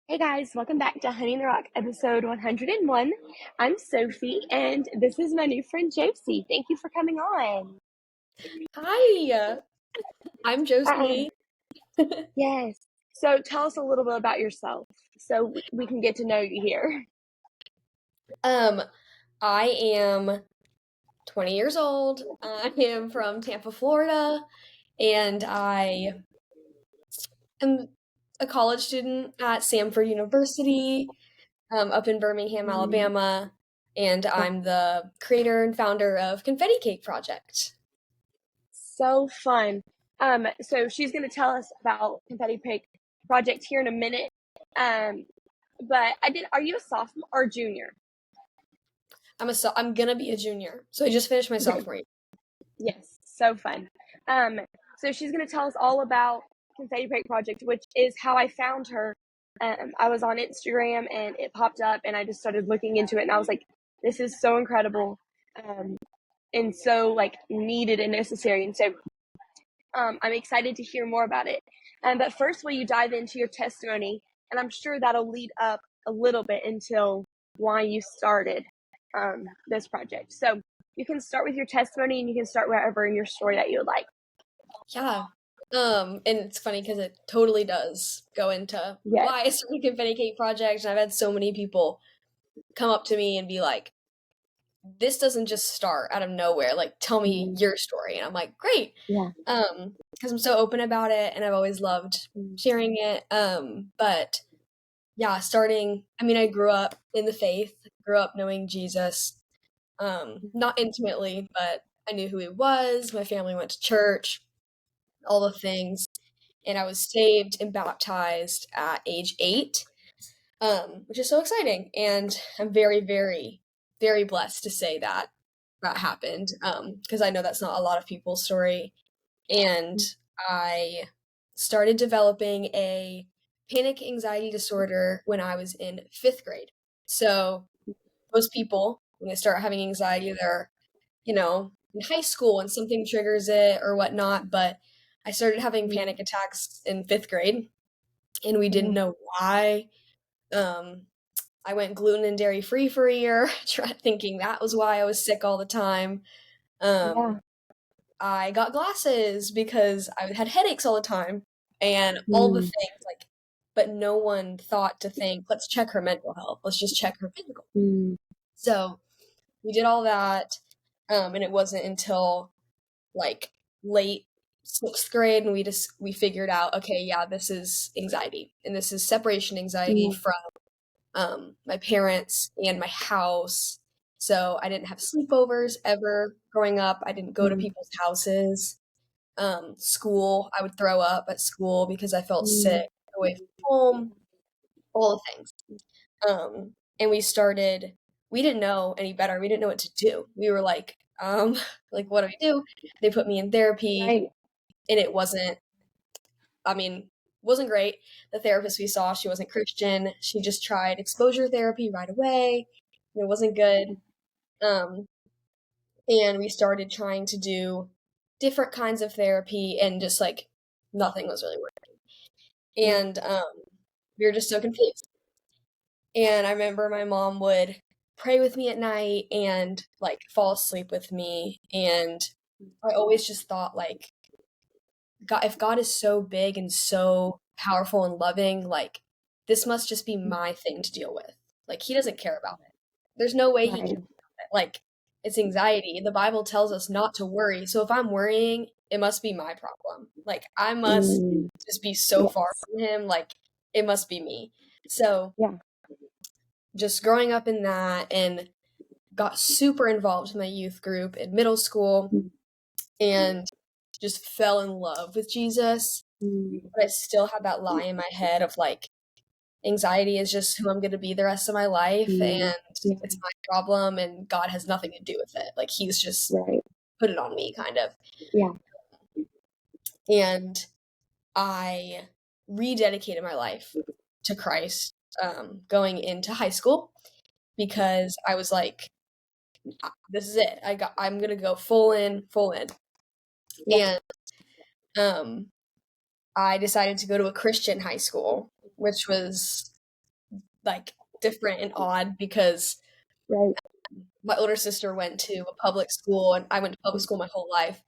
Hey guys, welcome back to Honey in the Rock, episode 101. I'm Sophie, and this is my new friend Josie. Thank you for coming on. Hi, I'm Um, Josie. yes. So tell us a little bit about yourself so we can get to know you here. Um, I am 20 years old. I am from Tampa, Florida, and I am a college student at Samford University, up in Birmingham, Mm, Alabama, and wow, I'm the creator and founder of Confetti Cake Project. so fun. So she's going to tell us about Confetti Pick Project here in a minute. Um, but are you a sophomore or junior? I'm gonna be a junior, so I just finished my Okay. sophomore year. Yes, so fun. Um, so she's going to tell us all about Confetti Break Project, which is how I found her. I was on Instagram and it popped up, and I just started looking into it, and I was like, "This is so incredible, um, and so like needed and necessary." And so I'm excited to hear more about it. But first, will you dive into your testimony? And I'm sure that'll lead up a little bit until why you started this project. So you can start with your testimony, and you can start wherever in your story that you would like. Yeah. And it's funny because it totally does go into Yes. why I started Confetti Cake Project, and I've had so many people come up to me and be like, this doesn't just start out of nowhere. Like, tell me Mm, your story. And I'm like, great. yeah. Because I'm so open about it and I've always loved Mm, sharing it. But yeah, I grew up in the faith, grew up knowing Jesus, not intimately, but I knew who he was. My family went to church, all the things. And I was saved and baptized at age 8, which is so exciting. And I'm very, very, very blessed to say that that happened, because I know that's not a lot of people's story. And I started developing a panic anxiety disorder when I was in 5th grade. So most people, when they start having anxiety, they're, in high school and something triggers it or whatnot. But I started having mm, panic attacks in 5th grade, and we didn't yeah. know why. Um, I went gluten and dairy free for a year, thinking that was why I was sick all the time. Um, Yeah. I got glasses because I had headaches all the time and all the Mm, things but no one thought to think, let's check her mental health. Let's just check her physical. mm, So we did all that. And it wasn't until like late 6th grade and we figured out, okay, yeah, this is anxiety, and this is separation anxiety yeah. from my parents and my house. So I didn't have sleepovers ever growing up. I didn't go to Mm, people's houses. School, I would throw up at school because I felt mm, sick away from home, all the things. And we didn't know any better. We didn't know what to do. We were like, like, what do we do? They put me in therapy, right. and I mean, wasn't great. The therapist we saw, she wasn't Christian. She just tried exposure therapy right away, and it wasn't good. Um, and we started trying to do different kinds of therapy, and just like nothing was really working. Yeah. And we were just so confused. And I remember my mom would pray with me at night and like fall asleep with me. And I always just thought, like, God, if God is so big and so powerful and loving, like, this must just be my thing to deal with. Like, he doesn't care about it. There's no way he Right. can. Like, it's anxiety. The Bible tells us not to worry. So if I'm worrying, it must be my problem. Like, I must Mm, just be so far yes. from him. Like, it must be me. So Yeah. just growing up in that, and got super involved in my youth group in middle school, Mm, and just fell in love with Jesus. mm, But I still had that lie in my head of like, anxiety is just who I'm going to be the rest of my life, mm, and yeah. it's my problem, and God has nothing to do with it. Like, he's just Right. put it on me, kind of. Yeah. And I rededicated my life to Christ, going into high school, because I was like, this is it. I'm going to go full in, full in. Yeah. And um, I decided to go to a Christian high school, which was like different and odd because Right. my older sister went to a public school and I went to public school my whole life.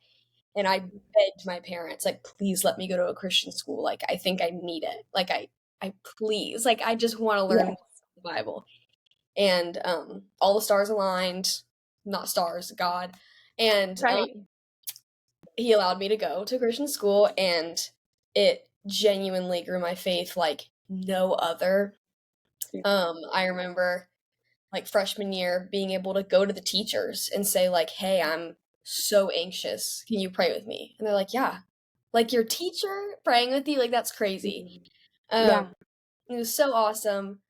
And I begged my parents, like, please let me go to a Christian school. Like, I think I need it. Like, I please, like, I just want to learn Yes. the Bible. And all the stars aligned, not stars, God. And Right. he allowed me to go to Christian school, and it genuinely grew my faith like no other. I remember like freshman year being able to go to the teachers and say like, hey, I'm so anxious, can you pray with me? And they're like, yeah. Like your teacher praying with you, like that's crazy. Yeah. It was so awesome.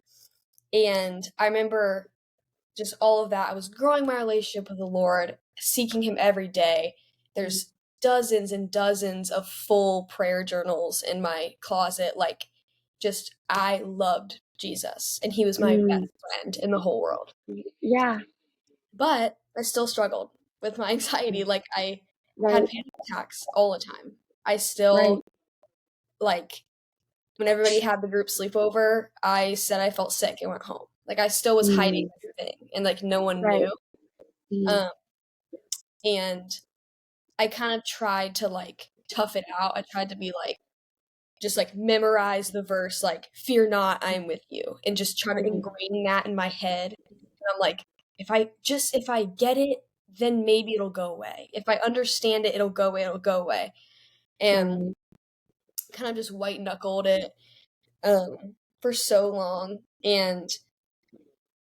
And I remember just all of that. I was growing my relationship with the Lord, seeking him every day. There's dozens and dozens of full prayer journals in my closet. Like, just I loved Jesus, and he was my best friend in the whole world. Yeah. But I still struggled with my anxiety. Like, I had Right. panic attacks all the time. I Right. still, like, when everybody had the group sleepover, I said I felt sick and went home. Like, I still was hiding everything, and, like, no one Right. knew. And I kind of tried to, like, tough it out. I tried to be, like, just, like, memorize the verse, like, "Fear not, I am with you," and just try to ingrain that in my head. And I'm like, if I get it, then maybe it'll go away. If I understand it, it'll go away, And Right. kind of just white knuckled it for so long. And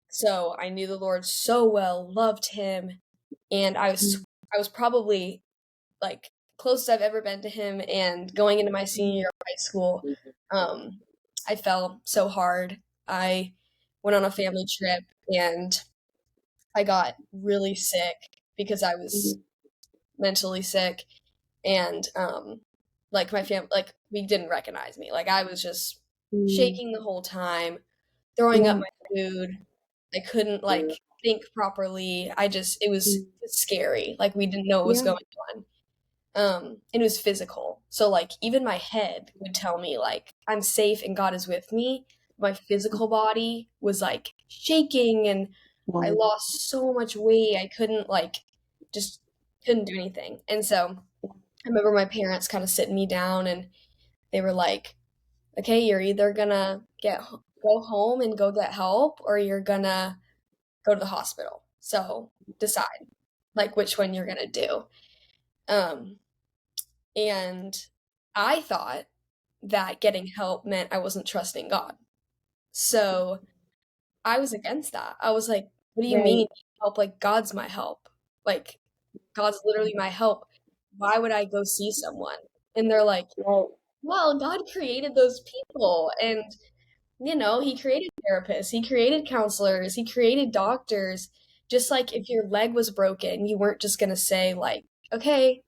so I knew the Lord so well, loved him, and I was probably like closest I've ever been to him. And going into my senior year of high school, I fell so hard. I went on a family trip and I got really sick because I was mentally sick, and like my family, like we didn't recognize me. Like I was just shaking the whole time, throwing up Yeah. my food. I couldn't like think properly. It was scary. Like we didn't know what was Yeah. going on. And it was physical. So like even my head would tell me like I'm safe and God is with me. My physical body was like shaking, and I lost so much weight. I couldn't like just couldn't do anything. And so I remember my parents kind of sitting me down and they were like, "Okay, you're either gonna go home and go get help, or you're gonna go to the hospital. So decide like which one you're gonna do." Um, and I thought that getting help meant I wasn't trusting God. So I was against that. I was like, "What do you Right. mean help? Like God's my help. Like God's literally my help. Why would I go see someone?" And they're like, Right. "Well, God created those people, and he created therapists, he created counselors, he created doctors. Just like if your leg was broken, you weren't just gonna say like, okay,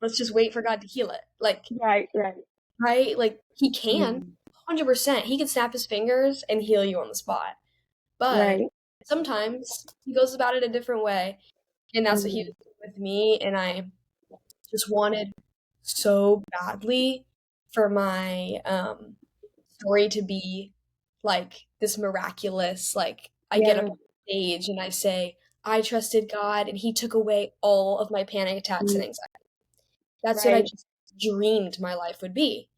let's just wait for God to heal it. Like, Right. Right. right? Like he can, 100%. He can snap his fingers and heal you on the spot. But Right. sometimes he goes about it a different way. And that's what he was doing with me. And I just wanted so badly for my story to be like this miraculous, like I get up Yeah. on stage and I say, I trusted God and he took away all of my panic attacks and anxiety. That's what I Right. just dreamed my life would be.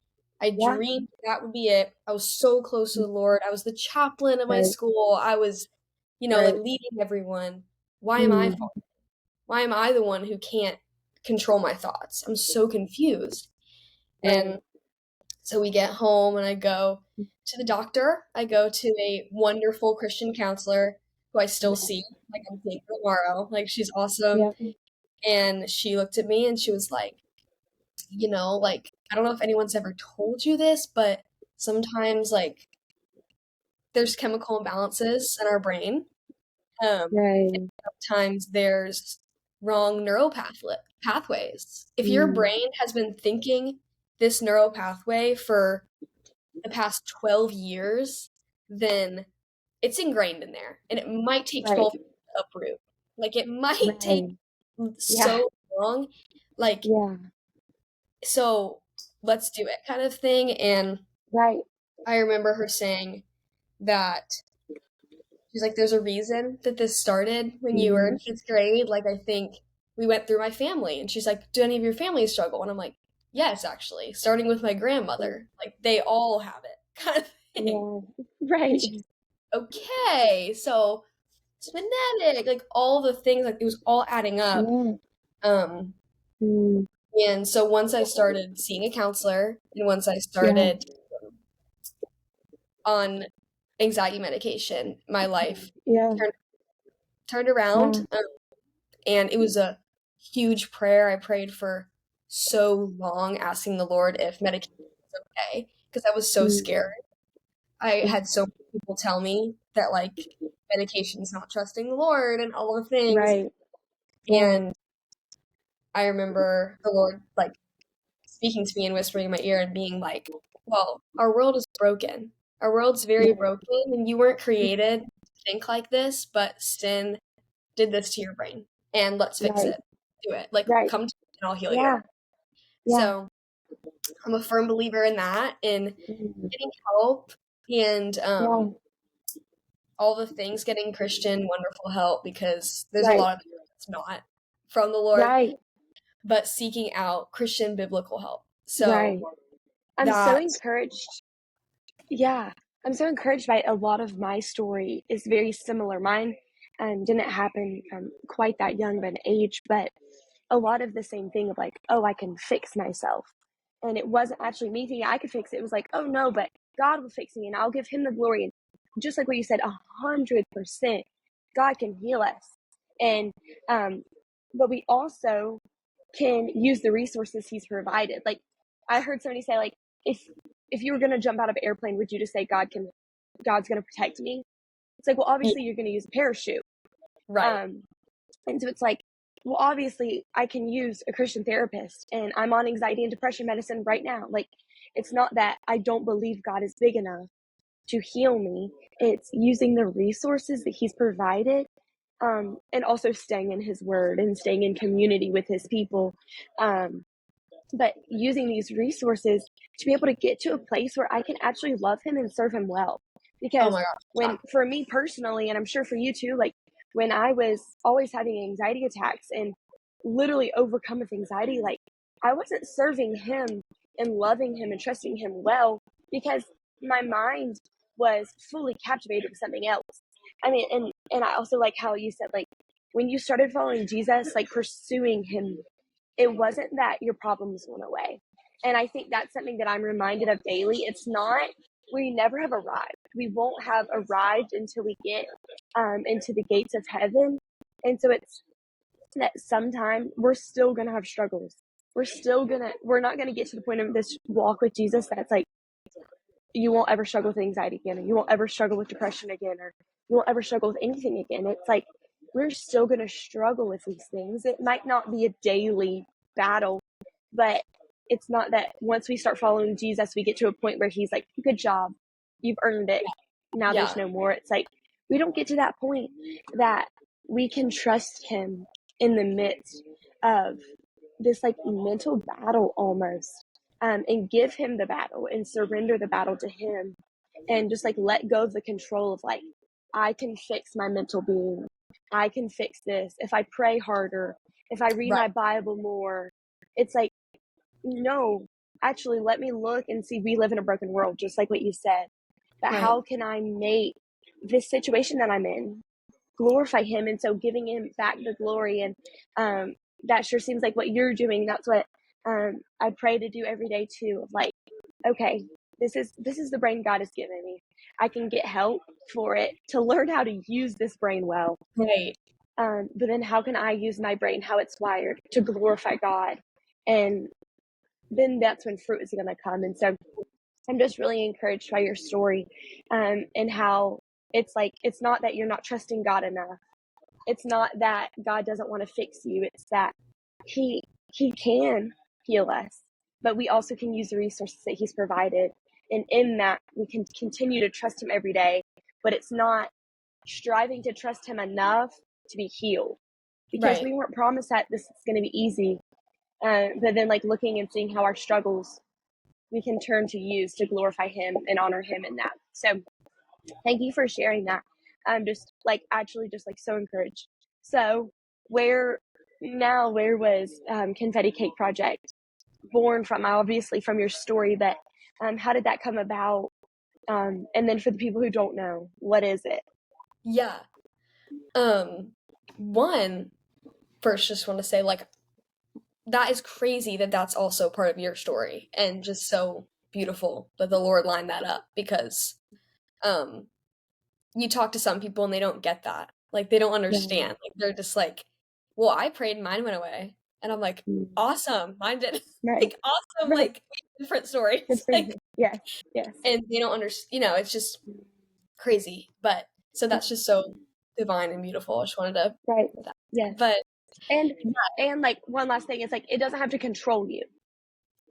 I Yeah. dreamed that would be it. I was so close to the Lord. I was the chaplain of my Right. school. I was, like Right. leading everyone. Why am I falling? Why am I the one who can't control my thoughts? I'm so confused. Right. And so we get home and I go to the doctor. I go to a wonderful Christian counselor who I still see. Like I'm seeing her tomorrow. Like she's awesome. Yeah. And she looked at me and she was like, like I don't know if anyone's ever told you this, but sometimes like there's chemical imbalances in our brain. And Right. sometimes there's wrong pathways. If your brain has been thinking this neural pathway for the past 12 years, then it's ingrained in there. And it might take Right. 12 years to uproot. Like it might take Right. Yeah. so long. Like, Yeah. so let's do it kind of thing. And Right. I remember her saying, that she's like, there's a reason that this started when you were in 5th grade. Like, I think we went through my family. And she's like, do any of your family struggle? And I'm like, yes, actually, starting with my grandmother. Like, they all have it, kind of thing. Yeah. Right. And she's okay, so it's genetic, like all the things, like it was all adding up. Yeah. Um, Mm. and so once I started seeing a counselor, and once I Yeah. started on anxiety medication, my life Yeah. turned around. And it was a huge prayer I prayed for so long, asking the Lord if medication was okay, because I was so Mm. scared. I had so many people tell me that, like, medication's not trusting the Lord and all the things. Right. Yeah. And I remember the Lord, like, speaking to me and whispering in my ear and being like, well, our world is broken. Our world's very Yeah. broken, and you weren't created to think like this, but sin did this to your brain, and let's fix Right. it. Do it. Like, Right. come to me and I'll heal you. Yeah. Yeah. So I'm a firm believer in that, in Mm. getting help, and Yeah. all the things, getting Christian, wonderful help, because there's a Right. lot of it that's not from the Lord, Right. but seeking out Christian biblical help. Right. So I'm so that, encouraged. Yeah. I'm so encouraged by a lot of my story is very similar. Mine didn't happen quite that young of an age, but a lot of the same thing of like, oh, I can fix myself. And it wasn't actually me thinking I could fix it. It was like, oh no, but God will fix me and I'll give him the glory. And just like what you said, 100%, God can heal us. And, but we also can use the resources he's provided. Like I heard somebody say, like, if you were going to jump out of an airplane, would you just say God's going to protect me? It's like, well, obviously you're going to use a parachute. right, And so it's like, well, obviously I can use a Christian therapist and I'm on anxiety and depression medicine right now. Like, it's not that I don't believe God is big enough to heal me. It's using the resources that he's provided, and also staying in his word and staying in community with his people. But using these resources to be able to get to a place where I can actually love him and serve him well. oh Because my gosh, for me personally, and I'm sure for you too, like when I was always having anxiety attacks and literally overcome with anxiety, like I wasn't serving him and loving him and trusting him well because my mind was fully captivated with something else. I mean, and I also like how you said, like, when you started following Jesus, like pursuing him, it wasn't that your problems went away. And I think that's something that I'm reminded of daily. It's not, we never have arrived. We won't have arrived until we get into the gates of heaven. And so it's that sometime we're still going to have struggles. We're not going to get to the point of this walk with Jesus that's like, you won't ever struggle with anxiety again, or you won't ever struggle with depression again, or you won't ever struggle with anything again. It's like we're still going to struggle with these things. It might not be a daily battle, but it's not that once we start following Jesus, we get to a point where he's like, good job, you've earned it. Now there's yeah, no more. It's like we don't get to that point that we can trust him in the midst of this like mental battle almost, and give him the battle and surrender the battle to him and just like let go of the control of like, I can fix my mental being. I can fix this if I pray harder, if I read right, my Bible more. It's like, no, actually, let me look and see. We live in a broken world, just like what you said. But right, how can I make this situation that I'm in glorify him? And so giving him back the glory. And that sure seems like what you're doing. That's what I pray to do every day too. Of like, okay, this is the brain God has given me. I can get help for it to learn how to use this brain well. right, But then how can I use my brain, how it's wired, to glorify God? And then that's when fruit is going to come. And so I'm just really encouraged by your story, and how it's like, it's not that you're not trusting God enough. It's not that God doesn't want to fix you. It's that he can heal us, but we also can use the resources that he's provided. And in that, we can continue to trust him every day, but it's not striving to trust him enough to be healed, because right, we weren't promised that this is going to be easy. But then like looking and seeing how our struggles we can turn to use to glorify him and honor him in that. So Thank you for sharing that. I'm just like actually just like so encouraged. So where where was Confetti Cake Project born from? Obviously from your story, but how did that come about? And then for the people who don't know, what is it? Yeah. One, first, just want to say, like, that is crazy that that's also part of your story, and just so beautiful that the Lord lined that up, because um you talk to some people and they don't get that. Like, they don't Yeah. understand. Like, they're just like, well, I prayed and mine went away. And I'm like, awesome, mine did. Right. Like, awesome, Right. like, different stories. That's Like, crazy. Yes. Yes. and they don't understand, it's just crazy. But so that's just so divine and beautiful. I just wanted to Right. that. Yes. But And yeah, like one last thing is like it doesn't have to control you.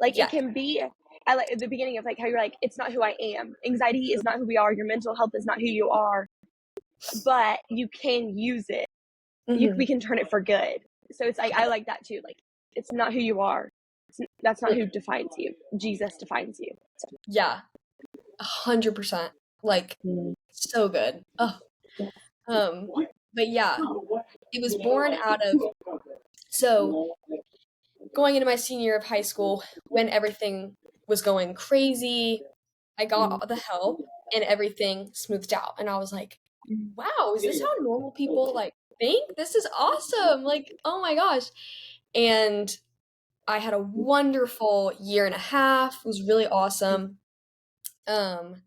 Like it yeah. can be I like at the beginning of like how you're like, it's not who I am. Anxiety is not who we are. Your mental health is not who you are. But you can use it. We Hmm. can turn it for good. So it's like I like that too. Like it's not who you are. That's not who defines you. Jesus defines you. So. Yeah, 100%. Like, so good. Oh, um, but yeah, it was born out of, so going into my senior year of high school, when everything was going crazy, I got the help and everything smoothed out. And I was like, wow, is this how normal people like think? This is awesome. Like, oh my gosh. And I had a wonderful year and a half. It was really awesome. Um,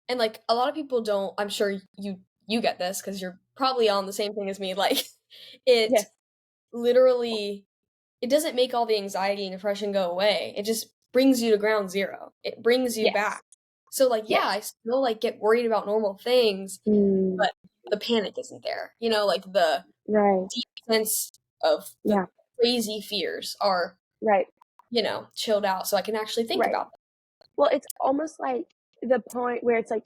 and like a lot of people don't, I'm sure you get this because you're probably on the same thing as me. Like, it Yes. literally, it doesn't make all the anxiety and depression go away. It just brings you to ground zero. It brings you Yes. back. So like, yeah, Yes. I still like get worried about normal things, but the panic isn't there. Like the Right. deep sense of the Yeah. crazy fears are, Right. chilled out so I can actually think Right. about Well, it's almost like the point where it's like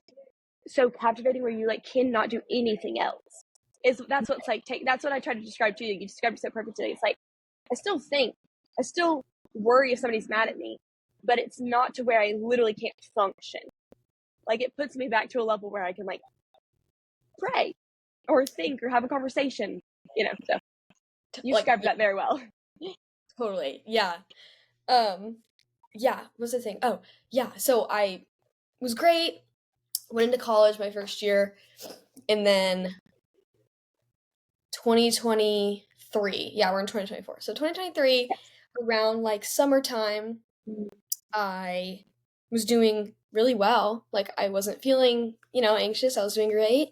so captivating where you like cannot do anything else. Is that's what's like that's what I try to describe to you. You described it so perfectly. It's like I still think, I still worry if somebody's mad at me, but it's not to where I literally can't function. Like it puts me back to a level where I can like pray or think or have a conversation, So it. you Like, described yeah, that very well. totally. Yeah. Um, yeah, what was the thing? Oh, yeah. So I was great, went into college my first year, and then 2023. Yeah, we're in 2024. So 2023, around like summertime, I was doing really well. Like, I wasn't feeling, anxious. I was doing great.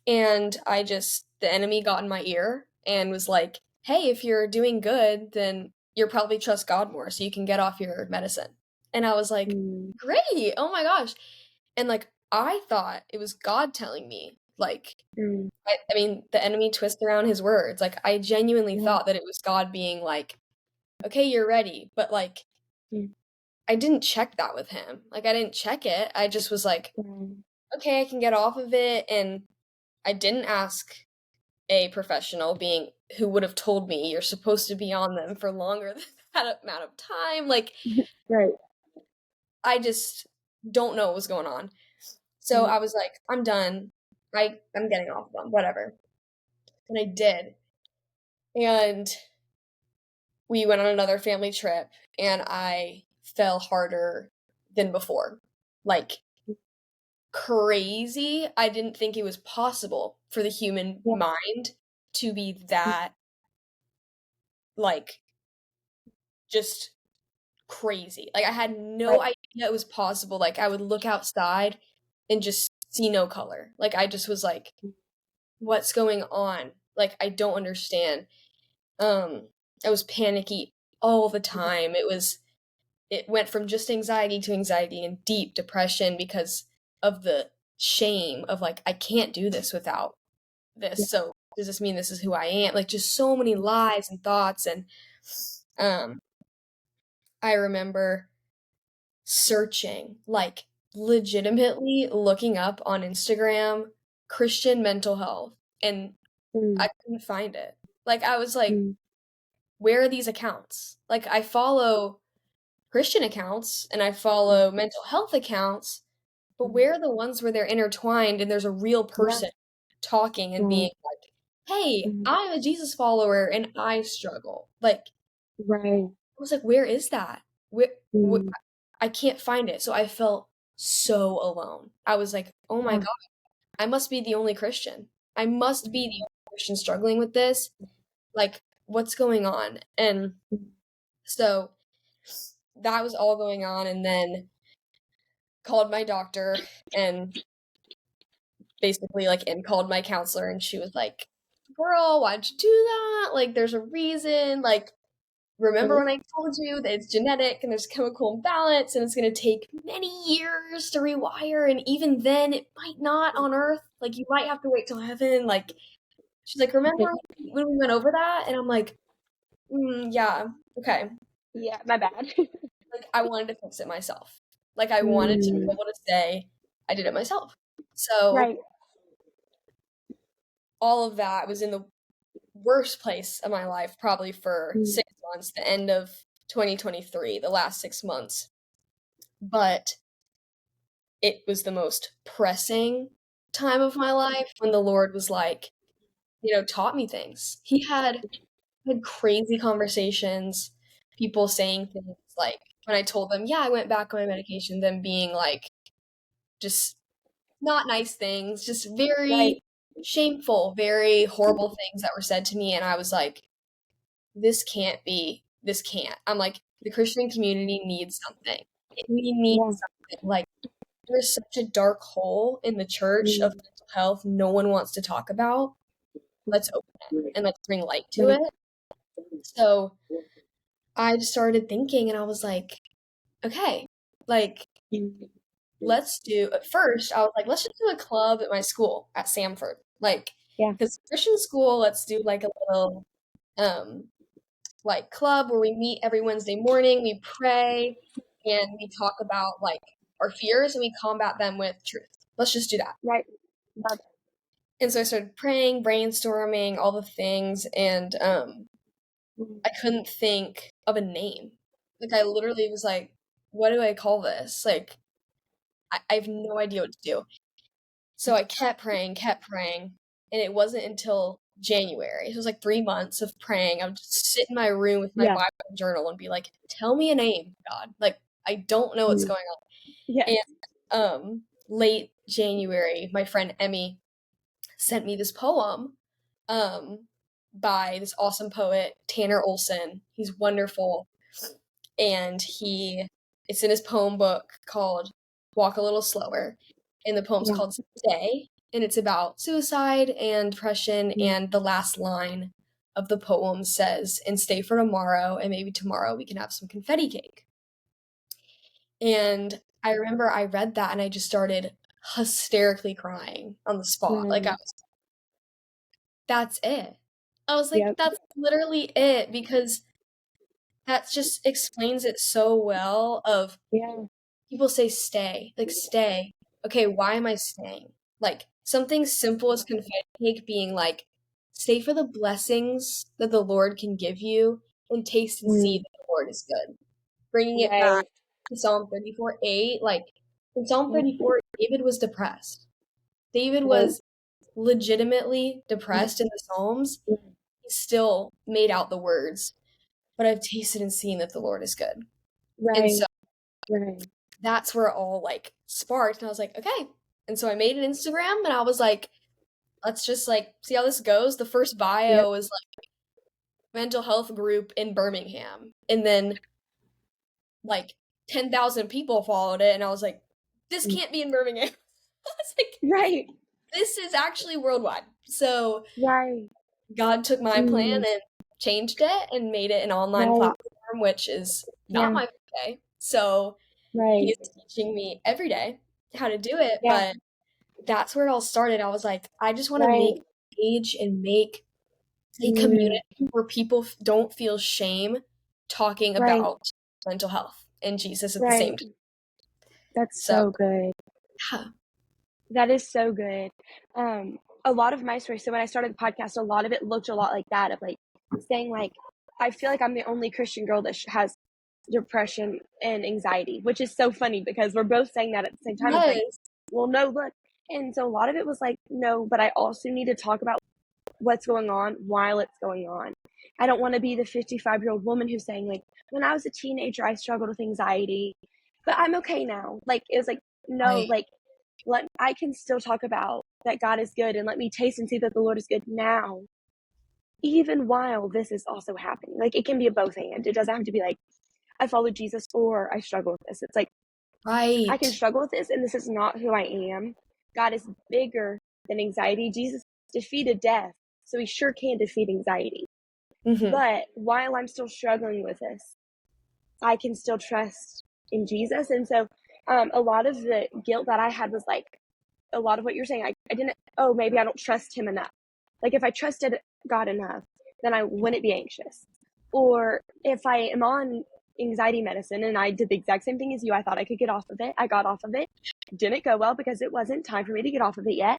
And the enemy got in my ear and was like, hey, if you're doing good, then you'll probably trust God more so you can get off your medicine. And I was like, great. Oh my gosh. And like, I thought it was God telling me, like, I mean, the enemy twists around his words. Like, I genuinely thought that it was God being like, okay, you're ready. But like, I didn't check that with him. Like, I didn't check it. I just was like, okay, I can get off of it. And I didn't ask a professional being who would have told me you're supposed to be on them for longer than that amount of time. Like, Right. I just don't know what was going on. So I was like, I'm done. I'm getting off them, whatever. And I did. And we went on another family trip and I fell harder than before. Like, crazy. I didn't think it was possible for the human mind to be that, like, just crazy. Like, I had no Right. idea it was possible. Like, I would look outside and just see no color. Like, I just was like, what's going on? Like, I don't understand. I was panicky all the time. It went from just anxiety to anxiety and deep depression because of the shame of like, I can't do this without this. So does this mean this is who I am? Like, just so many lies and thoughts. And um I remember searching, like, legitimately looking up on Instagram Christian mental health, and I couldn't find it. Like, I was like, where are these accounts? Like, I follow Christian accounts and I follow mental health accounts, but where are the ones where they're intertwined and there's a real person talking and being like, hey, I'm a Jesus follower and I struggle. Like, Right. I was like, where is that? I can't find it. So I felt so alone. I was like, oh my God, I must be the only Christian. I must be the only Christian struggling with this. Like, what's going on? And so that was all going on, and then called my doctor and basically and called my counselor, and she was like, girl, why'd you do that? Like, there's a reason. Like, remember when I told you that it's genetic and there's chemical imbalance and it's going to take many years to rewire, and even then it might not on earth. Like, you might have to wait till heaven. Like, she's like, remember when we went over that? And I'm like, yeah, okay. Yeah, my bad. Like, I wanted to fix it myself. Like, I wanted to be able to say I did it myself. So Right. all of that was in the worst place of my life probably for 6 months, the end of 2023, the last 6 months. But it was the most pressing time of my life when the Lord was like, taught me things. He had crazy conversations, people saying things like, when I told them, yeah, I went back on my medication, them being like, just not nice things, just very shameful, very horrible things that were said to me. And I was like, this can't. I'm like, the Christian community needs something. We need something. Like, there's such a dark hole in the church of mental health no one wants to talk about. Let's open it and let's bring light to it. So I just started thinking, and I was like, okay, like, let's do, at first, I was like, let's just do a club at my school at Samford. Like, because Christian school, let's do like a little, club where we meet every Wednesday morning, we pray, and we talk about, like, our fears, and we combat them with truth. Let's just do that. Right. And so I started praying, brainstorming, all the things, and I couldn't think of a name. Like, I literally was like, what do I call this? Like, I have no idea what to do. So I kept praying, and it wasn't until January. It was like 3 months of praying. I would just sit in my room with my Bible and journal and be like, tell me a name, God. Like, I don't know what's going on. Yeah. And late January, my friend Emmy sent me this poem by this awesome poet, Tanner Olson. He's wonderful. And it's in his poem book called Walk a Little Slower. And the poem's called Stay. And it's about suicide and depression. And the last line of the poem says, and stay for tomorrow, and maybe tomorrow we can have some confetti cake. And I remember I read that and I just started hysterically crying on the spot. Like, that's it. I was like, that's literally it, because that just explains it so well of people say stay. Like, stay. Okay, why am I staying? Like, something simple as confetti cake being like, stay for the blessings that the Lord can give you and taste and see that the Lord is good. Bringing it back to Psalm 34:8, like, in Psalm 34, David was depressed. David was legitimately depressed in the Psalms. He still made out the words, but I've tasted and seen that the Lord is good. And so that's where it all, like, sparked, and I was like, okay. And so I made an Instagram, and I was like, let's just, like, see how this goes. The first bio is, like, mental health group in Birmingham. And then, like, 10,000 people followed it, and I was like, this can't be in Birmingham. I was like, this is actually worldwide. So God took my plan and changed it and made it an online platform, which is not my forte. So He is teaching me every day how to do it, but that's where it all started. I was like, I just want to make a page and make a community where people don't feel shame talking about mental health and Jesus at the same time. That's so good. Yeah. That is so good. A lot of my story, so when I started the podcast, a lot of it looked a lot like that, of like saying, like, I feel like I'm the only Christian girl that has depression and anxiety, which is so funny because we're both saying that at the same time. It's like, well, no, look. And so a lot of it was like, no, but I also need to talk about what's going on while it's going on. I don't want to be the 55-year-old woman who's saying, like, when I was a teenager, I struggled with anxiety, but I'm okay now. Like, it was like, no, Right. like, I can still talk about that God is good and let me taste and see that the Lord is good now, even while this is also happening. Like, it can be a both and. It doesn't have to be like, I follow Jesus or I struggle with this. It's like, I can Right. struggle with this and this is not who I am. God is bigger than anxiety. Jesus defeated death, so he sure can defeat anxiety. Mm-hmm. But while I'm still struggling with this, I can still trust in Jesus. And so a lot of the guilt that I had was like a lot of what you're saying. I didn't, oh, maybe I don't trust him enough. Like if I trusted God enough, then I wouldn't be anxious. Or if I am on anxiety medicine and I did the exact same thing as you, I thought I could get off of it. I got off of it. Didn't go well because it wasn't time for me to get off of it yet.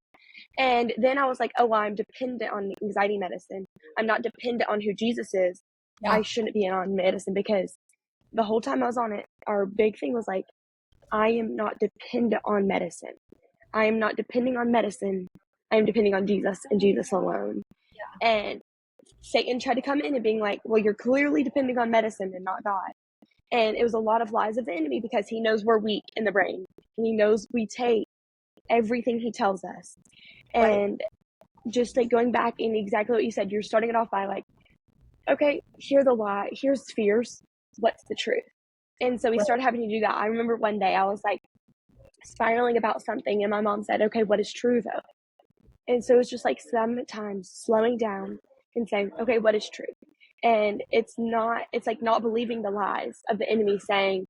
And then I was like, oh, well, I'm dependent on anxiety medicine. I'm not dependent on who Jesus is. I Yeah. shouldn't be on medicine because the whole time I was on it, our big thing was like, I am not dependent on medicine. I am not depending on medicine. I am depending on Jesus and Jesus alone. And Satan tried to come in and being like, well, you're clearly depending on medicine and not God. And it was a lot of lies of the enemy because he knows we're weak in the brain. And he knows we take everything he tells us. Right. And just like going back in exactly what you said, you're starting it off by like, okay, here's the lie, here's fears, what's the truth? And so we Right. started having to do that. I remember one day I was like spiraling about something, and my mom said, okay, what is true though? And so it's just like sometimes slowing down and saying, okay, what is true? And it's like not believing the lies of the enemy saying,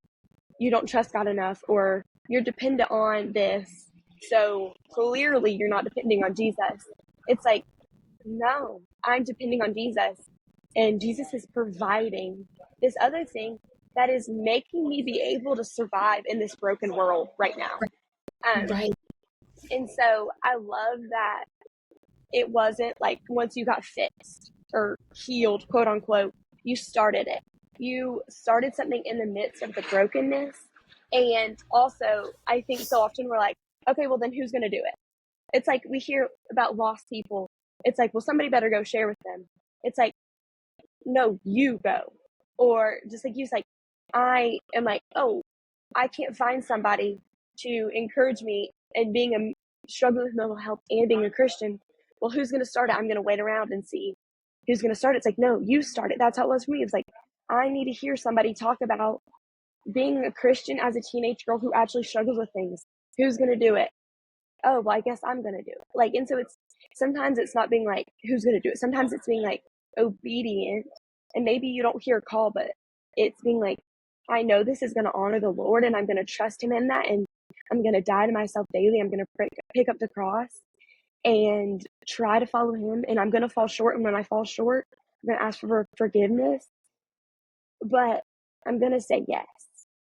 you don't trust God enough, or you're dependent on this. So clearly you're not depending on Jesus. It's like, no, I'm depending on Jesus. And Jesus is providing this other thing that is making me be able to survive in this broken world right now. Right. And so I love that it wasn't like once you got fixed or healed, quote unquote, you started it. You started something in the midst of the brokenness. And also, I think so often we're like, okay, well, then who's going to do it? It's like we hear about lost people. It's like, well, somebody better go share with them. It's like, no, you go. Or just like you said, like, I am like, oh, I can't find somebody to encourage me and being a struggling with mental health and being a Christian. Well, who's going to start it? I'm going to wait around and see who's going to start it. It's like, no, you start it. That's how it was for me. It was like, I need to hear somebody talk about being a Christian as a teenage girl who actually struggles with things. Who's going to do it? Oh, well, I guess I'm going to do it. Like, and so it's sometimes it's not being like, who's going to do it? Sometimes it's being like obedient. And maybe you don't hear a call, but it's being like, I know this is going to honor the Lord and I'm going to trust him in that. And I'm going to die to myself daily. I'm going to pick up the cross and try to follow him. And I'm going to fall short. And when I fall short, I'm going to ask for forgiveness. But I'm going to say yes.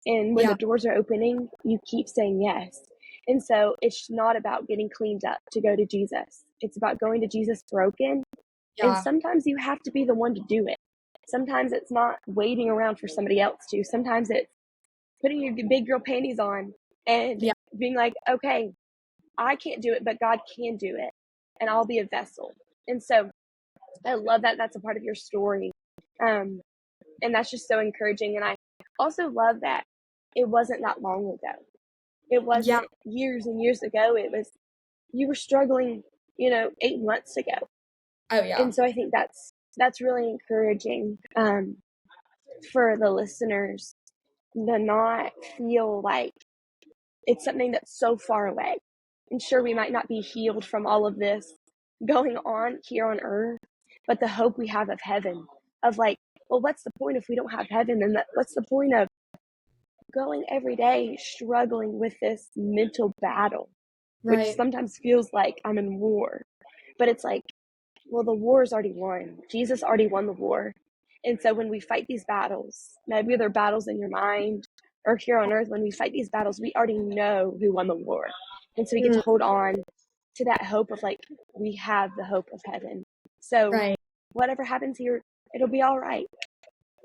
And when Yeah. the doors are opening, you keep saying yes. And so it's not about getting cleaned up to go to Jesus. It's about going to Jesus broken. And Yeah. sometimes you have to be the one to do it. Sometimes it's not waiting around for somebody else to. Sometimes it's putting your big girl panties on and Yeah. being like, okay, I can't do it, but God can do it. And I'll be a vessel. And so I love that that's a part of your story. And that's just so encouraging. And I also love that it wasn't that long ago. It Yeah. wasn't years and years ago. It was, you were struggling, 8 months ago. Oh yeah. And so I think that's really encouraging for the listeners to not feel like it's something that's so far away. And sure, we might not be healed from all of this going on here on earth, but the hope we have of heaven, of like, well, what's the point if we don't have heaven? And what's the point of going every day struggling with this mental battle, which Right. sometimes feels like I'm in war? But it's like, well, the war is already won. Jesus already won the war. And so when we fight these battles, maybe they're battles in your mind or here on earth, when we fight these battles, we already know who won the war. And so we get to Mm. hold on to that hope of like, we have the hope of heaven. So Right. whatever happens here, it'll be all right.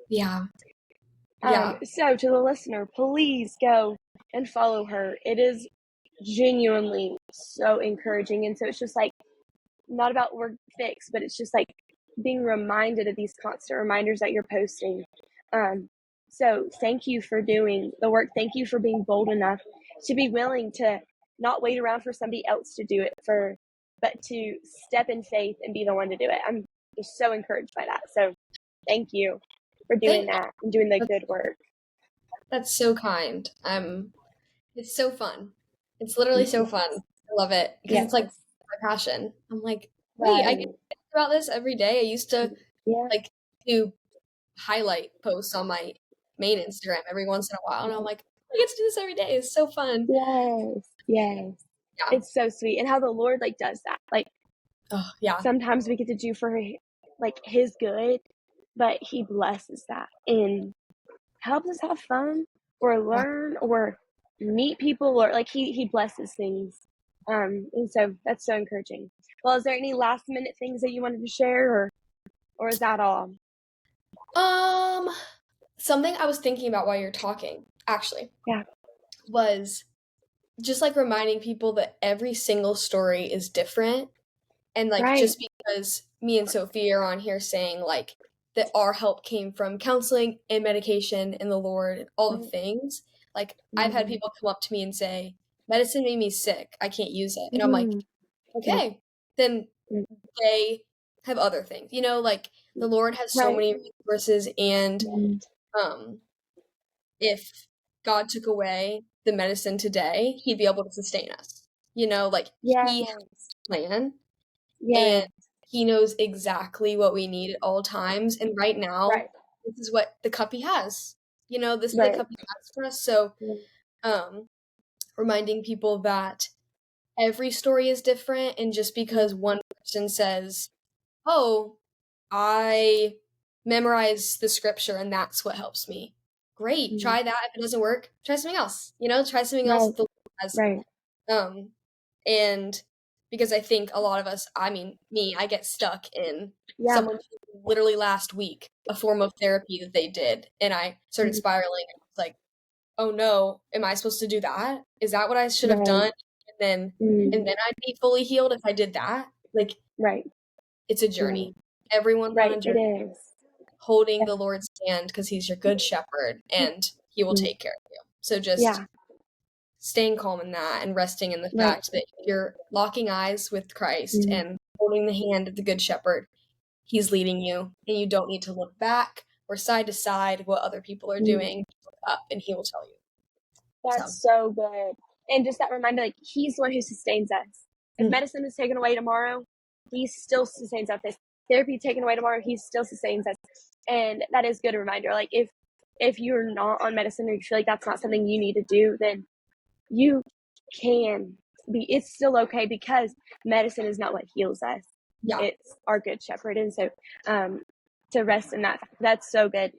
Yeah. Yeah. So to the listener, please go and follow her. It is genuinely so encouraging. And so it's just like, not about we're fixed, but it's just like being reminded of these constant reminders that you're posting. So thank you for doing the work. Thank you for being bold enough to be willing to not wait around for somebody else to do it but to step in faith and be the one to do it. I'm just so encouraged by that. So thank you for doing that and doing the good work. That's so kind. It's so fun. It's literally so fun. I love it because it's like my passion. I'm like, wait, I get to think about this every day. I used to like do highlight posts on my main Instagram every once in a while, and I'm like, I get to do this every day. It's so fun. Yes. Yeah. It's so sweet, and how the Lord like does that. Like, sometimes we get to do for like His good, but He blesses that and helps us have fun or learn or meet people, or like He blesses things. And so that's so encouraging. Well, is there any last minute things that you wanted to share, or is that all? Something I was thinking about while you're talking, actually, was just like reminding people that every single story is different. And like, just because me and Sophie are on here saying like that our help came from counseling and medication and the Lord and all the things, like I've had people come up to me and say, medicine made me sick, I can't use it. And I'm like, okay, then they have other things, you know, like the Lord has so many resources. And if God took away the medicine today, He'd be able to sustain us, you know, like He has a plan. And He knows exactly what we need at all times. And right now, this is what the cup He has. You know, this is the cup He has for us. So, reminding people that every story is different. And just because one person says, oh, I memorize the scripture and that's what helps me. Great. Try that. If it doesn't work, try something else. You know, try something else that the Lord has. And because I think a lot of us, I mean, me, I get stuck in someone literally last week, a form of therapy that they did, and I started spiraling. It's like, oh no, am I supposed to do that? Is that what I should have done? And then I'd be fully healed if I did that. Like, it's a journey. Everyone's on a journey. It is. Holding the Lord's hand because He's your good shepherd and He will take care of you. So just staying calm in that and resting in the fact that if you're locking eyes with Christ and holding the hand of the good shepherd, He's leading you, and you don't need to look back or side to side what other people are doing. Look up and He will tell you. That's so good. And just that reminder, like, He's the one who sustains us. If medicine is taken away tomorrow, He still sustains us. If therapy taken away tomorrow, He still sustains us. And that is a good reminder. Like, if you're not on medicine or you feel like that's not something you need to do, then you can be, it's still okay, because medicine is not what heals us. It's our good shepherd. And so to rest in that, that's so good.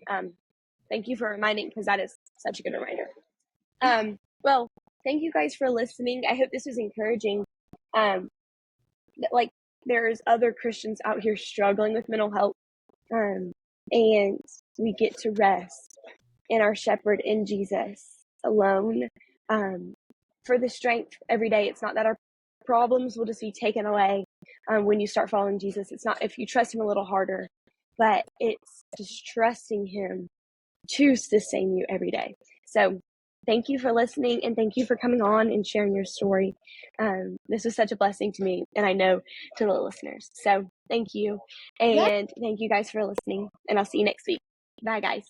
Thank you for reminding, because that is such a good reminder. Well, thank you guys for listening. I hope this was encouraging. Like, there's other Christians out here struggling with mental health, and we get to rest in our shepherd, in Jesus alone, for the strength every day. It's not that our problems will just be taken away when you start following Jesus. It's not if you trust Him a little harder, but it's just trusting Him to sustain you every day. So thank you for listening, and thank you for coming on and sharing your story. This was such a blessing to me, and I know to the listeners. So thank you, and thank you guys for listening, and I'll see you next week. Bye, guys.